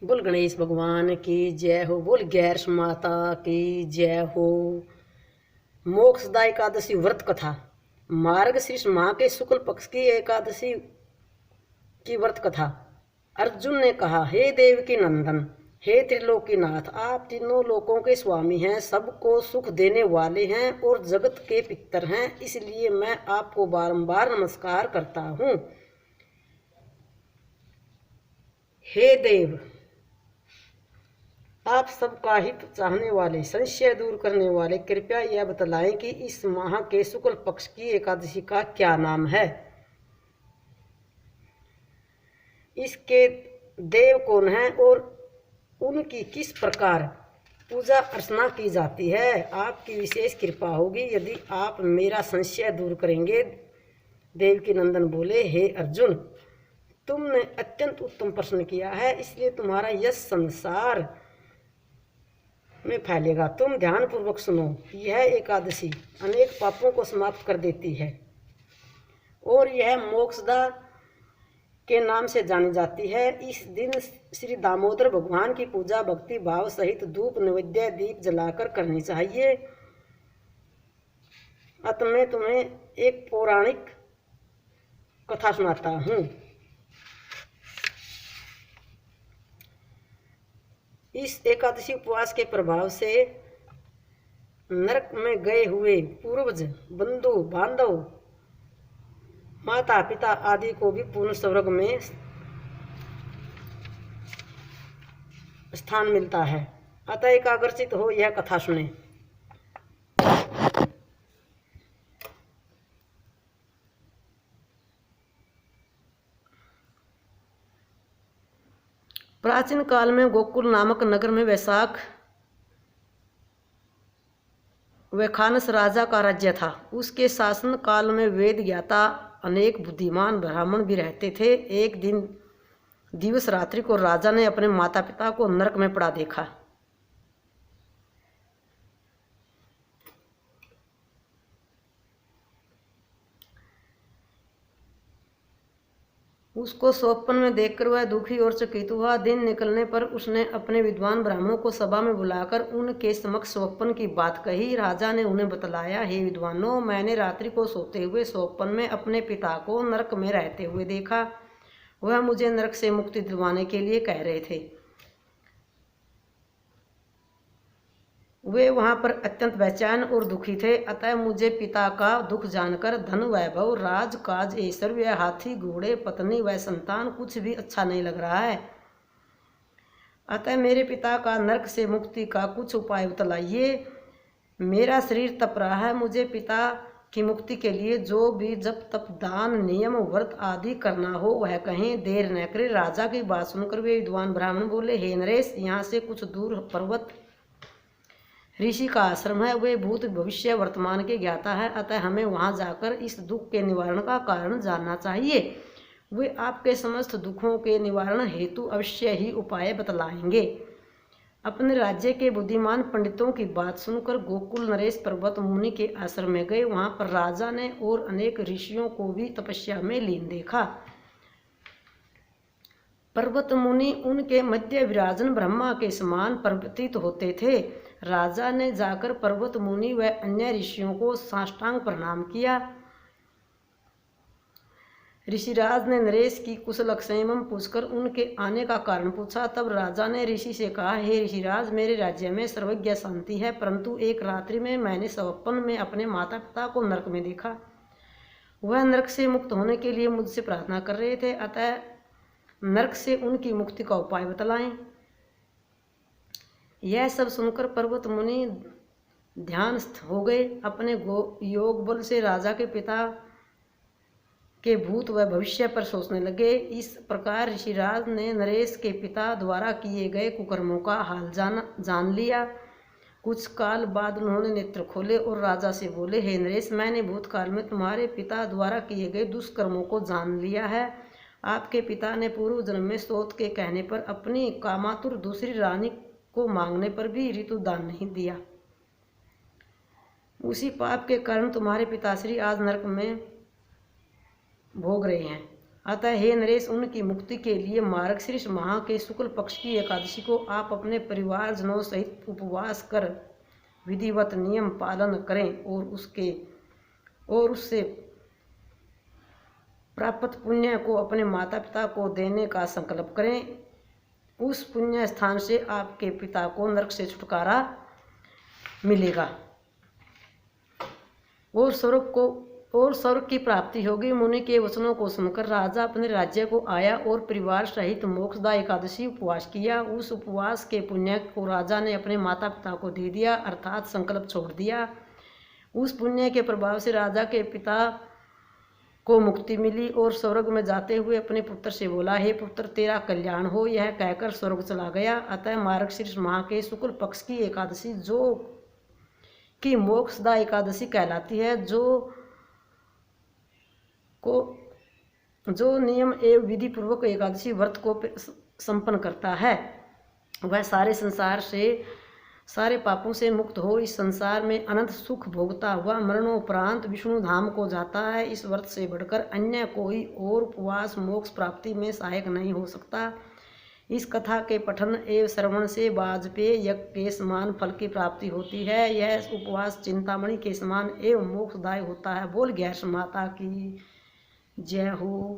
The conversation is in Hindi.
बोल गणेश भगवान की जय हो। बोल गैर माता की जय हो। मोक्षदा एकादशी व्रत कथा। मार्गशीर्ष माह के शुक्ल पक्ष की एकादशी की व्रत कथा। अर्जुन ने कहा, हे देव की नंदन, हे त्रिलोकीनाथ, आप तीनों लोकों के स्वामी हैं, सबको सुख देने वाले हैं और जगत के पितर हैं, इसलिए मैं आपको बारंबार नमस्कार करता हूँ। हे देव, आप सबका हित चाहने वाले, संशय दूर करने वाले, कृपया यह बतलाएं कि इस माह के शुक्ल पक्ष की एकादशी का क्या नाम है। इसके देव कौन हैं और उनकी किस प्रकार पूजा अर्चना की जाती है। आपकी विशेष कृपा होगी यदि आप मेरा संशय दूर करेंगे। देवकी नंदन बोले, हे अर्जुन, तुमने अत्यंत उत्तम प्रश्न किया है, इसलिए तुम्हारा यश संसार में फैलेगा। तुम ध्यानपूर्वक सुनो। यह एकादशी अनेक पापों को समाप्त कर देती है और यह मोक्षदा के नाम से जानी जाती है। इस दिन श्री दामोदर भगवान की पूजा भक्ति भाव सहित धूप नैवेद्य दीप जलाकर करनी चाहिए। अतः मैं तुम्हें एक पौराणिक कथा सुनाता हूँ। इस एकादशी उपवास के प्रभाव से नरक में गए हुए पूर्वज, बंधु बांधव, माता पिता आदि को भी पूर्ण स्वर्ग में स्थान मिलता है। अतः एकाग्रचित हो यह कथा सुने। प्राचीन काल में गोकुल नामक नगर में वैशाख वैखानस राजा का राज्य था। उसके शासन काल में वेद ज्ञाता अनेक बुद्धिमान ब्राह्मण भी रहते थे। एक दिन दिवस रात्रि को राजा ने अपने माता पिता को नरक में पड़ा देखा। उसको स्वप्न में देखकर वह दुखी और चकित हुआ। दिन निकलने पर उसने अपने विद्वान ब्राह्मणों को सभा में बुलाकर उनके समक्ष स्वप्न की बात कही। राजा ने उन्हें बतलाया, हे विद्वानों, मैंने रात्रि को सोते हुए स्वप्न में अपने पिता को नरक में रहते हुए देखा। वह मुझे नरक से मुक्ति दिलवाने के लिए कह रहे थे। वे वहां पर अत्यंत बेचैन और दुखी थे। अतः मुझे पिता का दुख जानकर धन वैभव, राज काज, ऐश्वर्य, हाथी घोड़े, पत्नी व संतान कुछ भी अच्छा नहीं लग रहा है। अतः मेरे पिता का नरक से मुक्ति का कुछ उपाय बतलाइए। मेरा शरीर तप रहा है। मुझे पिता की मुक्ति के लिए जो भी जप तप दान नियम व्रत आदि करना हो वह कहें, देर न करे। राजा की बात सुनकर वे विद्वान ब्राह्मण बोले, हे नरेश, यहाँ से कुछ दूर पर्वत ऋषि का आश्रम है। वे भूत भविष्य वर्तमान के ज्ञाता है। अतः हमें वहां जाकर इस दुख के निवारण का कारण जानना चाहिए। वे आपके समस्त दुखों के निवारण हेतु अवश्य ही उपाय बतलाएंगे। अपने राज्य के बुद्धिमान पंडितों की बात सुनकर गोकुल नरेश पर्वत मुनि के आश्रम में गए। वहां पर राजा ने और अनेक ऋषियों को भी तपस्या में लीन देखा। पर्वत मुनि उनके मध्य विराजन ब्रह्मा के समान प्रतीत होते थे। राजा ने जाकर पर्वत मुनि व अन्य ऋषियों को साष्टांग प्रणाम किया। ऋषिराज ने नरेश की कुशल क्षेम पूछकर उनके आने का कारण पूछा। तब राजा ने ऋषि से कहा, हे ऋषिराज, मेरे राज्य में सर्वज्ञ शांति है, परंतु एक रात्रि में मैंने स्वप्न में अपने माता पिता को नरक में देखा। वह नरक से मुक्त होने के लिए मुझसे प्रार्थना कर रहे थे। अतः नरक से उनकी मुक्ति का उपाय बतलाएं। यह सब सुनकर पर्वत मुनि ध्यानस्थ हो गए। अपने योग बल से राजा के पिता के भूत व भविष्य पर सोचने लगे। इस प्रकार ऋषिराज ने नरेश के पिता द्वारा किए गए कुकर्मों का हाल जान लिया। कुछ काल बाद उन्होंने नेत्र खोले और राजा से बोले, हे नरेश, मैंने भूतकाल में तुम्हारे पिता द्वारा किए गए दुष्कर्मों को जान लिया है। आपके पिता ने पूर्व जन्म में सोत के कहने पर अपनी कामातुर दूसरी रानी को मांगने पर भी ऋतुदान नहीं दिया। उसी पाप के कारण तुम्हारे पिताश्री आज नरक में भोग रहे हैं। अतः हे नरेश, उनकी मुक्ति के लिए मार्गशीर्ष माह के शुक्ल पक्ष की एकादशी को आप अपने परिवारजनों सहित उपवास कर विधिवत नियम पालन करें और उससे प्राप्त पुण्य को अपने माता पिता को देने का संकल्प करें। उस पुण्य स्थान से आपके पिता को नरक से छुटकारा मिलेगा और स्वर्ग की प्राप्ति होगी। मुनि के वचनों को सुनकर राजा अपने राज्य को आया और परिवार सहित मोक्षदा एकादशी उपवास किया। उस उपवास के पुण्य को राजा ने अपने माता पिता को दे दिया, अर्थात संकल्प छोड़ दिया। उस पुण्य के प्रभाव से राजा के पिता को मुक्ति मिली और स्वर्ग में जाते हुए अपने पुत्र से बोला, हे पुत्र, तेरा कल्याण हो। यह कहकर स्वर्ग चला गया। अतः मार्गशीर्ष माह के शुक्ल पक्ष की एकादशी जो कि मोक्षदा एकादशी कहलाती है, जो नियम एवं विधि पूर्वक एकादशी व्रत को संपन्न करता है, वह सारे पापों से मुक्त हो इस संसार में अनंत सुख भोगता हुआ मरणोपरांत विष्णु धाम को जाता है। इस व्रत से बढ़कर अन्य कोई और उपवास मोक्ष प्राप्ति में सहायक नहीं हो सकता। इस कथा के पठन एवं श्रवण से वाजपेय यज्ञ के समान फल की प्राप्ति होती है। यह उपवास चिंतामणि के समान एवं मोक्षदायक होता है। बोल गैस माता की जय हो।